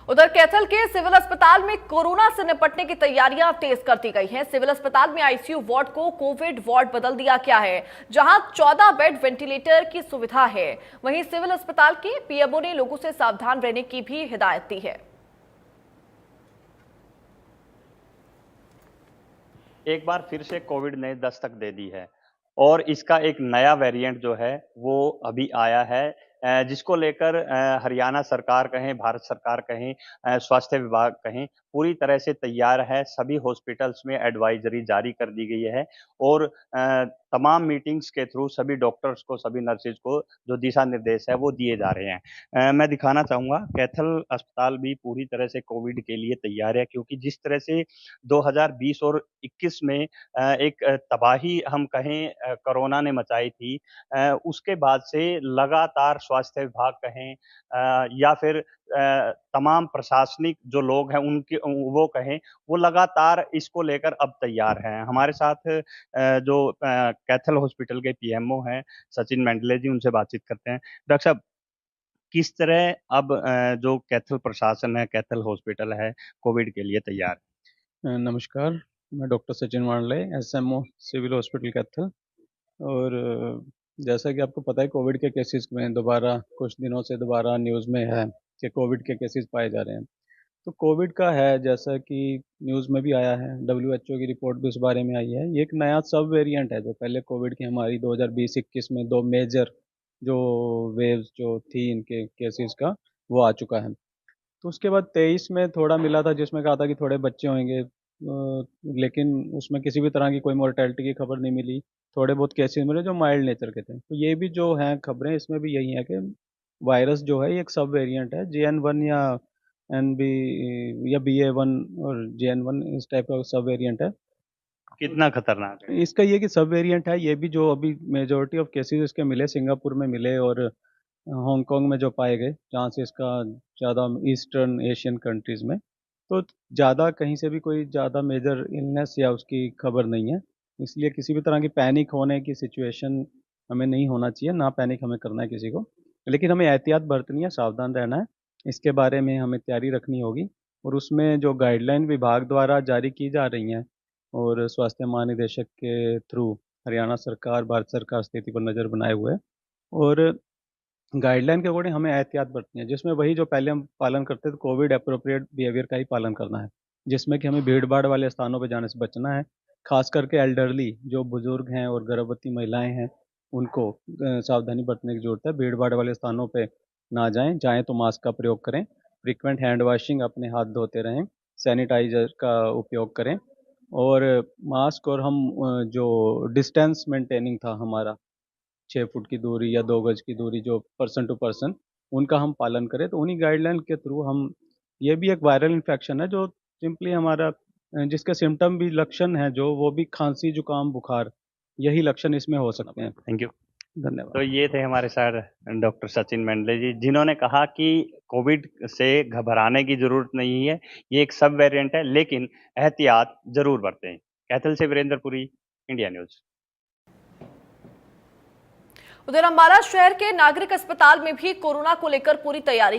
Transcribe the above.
उधर कैथल के सिविल अस्पताल में कोरोना से निपटने की तैयारियां तेज कर दी गई हैं। सिविल अस्पताल में आईसीयू वार्ड को कोविड वार्ड बदल दिया गया है, जहां 14 बेड वेंटिलेटर की सुविधा है। वहीं सिविल अस्पताल के पीएमओ ने लोगों से सावधान रहने की भी हिदायत दी है। एक बार फिर से कोविड ने दस्तक दे दी है और इसका एक नया वेरिएंट जो है वो अभी आया है, जिसको लेकर हरियाणा सरकार कहें, भारत सरकार कहें, स्वास्थ्य विभाग कहें, पूरी तरह से तैयार है। सभी हॉस्पिटल्स में एडवाइजरी जारी कर दी गई है और तमाम मीटिंग्स के थ्रू सभी डॉक्टर्स को, सभी नर्सेज को जो दिशा निर्देश है वो दिए जा रहे हैं। मैं दिखाना चाहूँगा, कैथल अस्पताल भी पूरी तरह से कोविड के लिए तैयार है, क्योंकि जिस तरह से 2020 और 21 में एक तबाही हम कहें कोरोना ने मचाई थी, उसके बाद से लगातार स्वास्थ्य विभाग कहें या फिर तमाम प्रशासनिक जो लोग हैं उनके वो कहें, वो लगातार इसको लेकर अब तैयार हैं। हमारे साथ जो कैथल हॉस्पिटल के पीएमओ हैं सचिन मेंडले जी, उनसे बातचीत करते हैं। डॉक्टर साहब, किस तरह अब जो कैथल प्रशासन है, कैथल हॉस्पिटल है, कोविड के लिए तैयार नमस्कार, मैं doctor Sachin Wanle, SMO civil hospital Kaithal. और जैसा कि आपको पता है, कोविड के केसेस में दोबारा कुछ दिनों से दोबारा न्यूज़ में है कि कोविड के केसेस पाए जा रहे हैं। तो कोविड का है, जैसा कि न्यूज़ में भी आया है, डब्ल्यूएचओ की रिपोर्ट भी इस बारे में आई है। ये एक नया सब वेरिएंट है, जो पहले कोविड की हमारी 2020-21 में 2 मेजर जो वेव्स जो थी इनके केसेस का, वो आ चुका है। तो उसके बाद 23 में थोड़ा मिला था, जिसमें कहा था कि थोड़े बच्चे होंगे, लेकिन उसमें किसी भी तरह की कोई मोर्टेलिटी की खबर नहीं मिली। थोड़े बहुत केसेस मिले जो माइल्ड नेचर के थे। तो ये भी जो हैं खबरें, इसमें भी यही है कि वायरस जो है ये एक सब वेरिएंट है, JN1 या NB या BA1 और JN1, इस टाइप का सब वेरिएंट है। कितना खतरनाक है? इसका ये कि सब वेरिएंट है, ये भी जो अभी मेजॉरिटी ऑफ केसेस इसके मिले सिंगापुर में मिले, और हांगकांग में जो पाए गए, जहाँ से इसका ज़्यादा ईस्टर्न एशियन कंट्रीज़ में। तो ज़्यादा कहीं से भी कोई ज़्यादा मेजर इलनेस या उसकी खबर नहीं है। इसलिए किसी भी तरह की पैनिक होने की सिचुएशन हमें नहीं होना चाहिए, ना पैनिक हमें करना है किसी को। लेकिन हमें एहतियात बरतनी है, सावधान रहना है, इसके बारे में हमें तैयारी रखनी होगी। और उसमें जो गाइडलाइन विभाग द्वारा जारी की जा रही हैं और स्वास्थ्य महानिदेशक के थ्रू हरियाणा सरकार, भारत सरकार स्थिति पर नज़र बनाए हुए है, और गाइडलाइन के अकॉर्डिंग हमें एहतियात बरतनी है, जिसमें वही जो पहले हम पालन करते थे, कोविड एप्रोप्रिएट बिहेवियर का ही पालन करना है। जिसमें कि हमें भीड़-भाड़ वाले स्थानों पे जाने से बचना है। ख़ास करके एल्डरली जो बुज़ुर्ग हैं और गर्भवती महिलाएँ हैं, उनको सावधानी बरतने की ज़रूरत है। भीड़-भाड़ वाले स्थानों पे ना जाएँ, जाएँ तो मास्क का प्रयोग करें, फ्रीक्वेंट हैंड वॉशिंग, अपने हाथ धोते रहें, सैनिटाइज़र का उपयोग करें, और मास्क और हम जो डिस्टेंस मेंटेनिंग था हमारा, 6 फुट की दूरी या 2 गज की दूरी जो पर्सन टू पर्सन, उनका हम पालन करें। तो उन्हीं गाइडलाइन के थ्रू हम, ये भी एक वायरल इन्फेक्शन है जो सिंपली हमारा जिसके सिम्पटम भी लक्षण हैं जो, वो भी खाँसी, जुकाम, बुखार, यही लक्षण इसमें हो सकते हैं। Thank you. तो धन्यवाद। ये थे हमारे साथ डॉक्टर सचिन मेंडले जी, जिन्होंने कहा कि कोविड से घबराने की ज़रूरत नहीं है, ये एक सब वेरिएंट है, लेकिन एहतियात ज़रूर बरतें। कैथल से वीरेंद्र पुरी, इंडिया न्यूज़। उधर अम्बाला शहर के नागरिक अस्पताल में भी कोरोना को लेकर पूरी तैयारी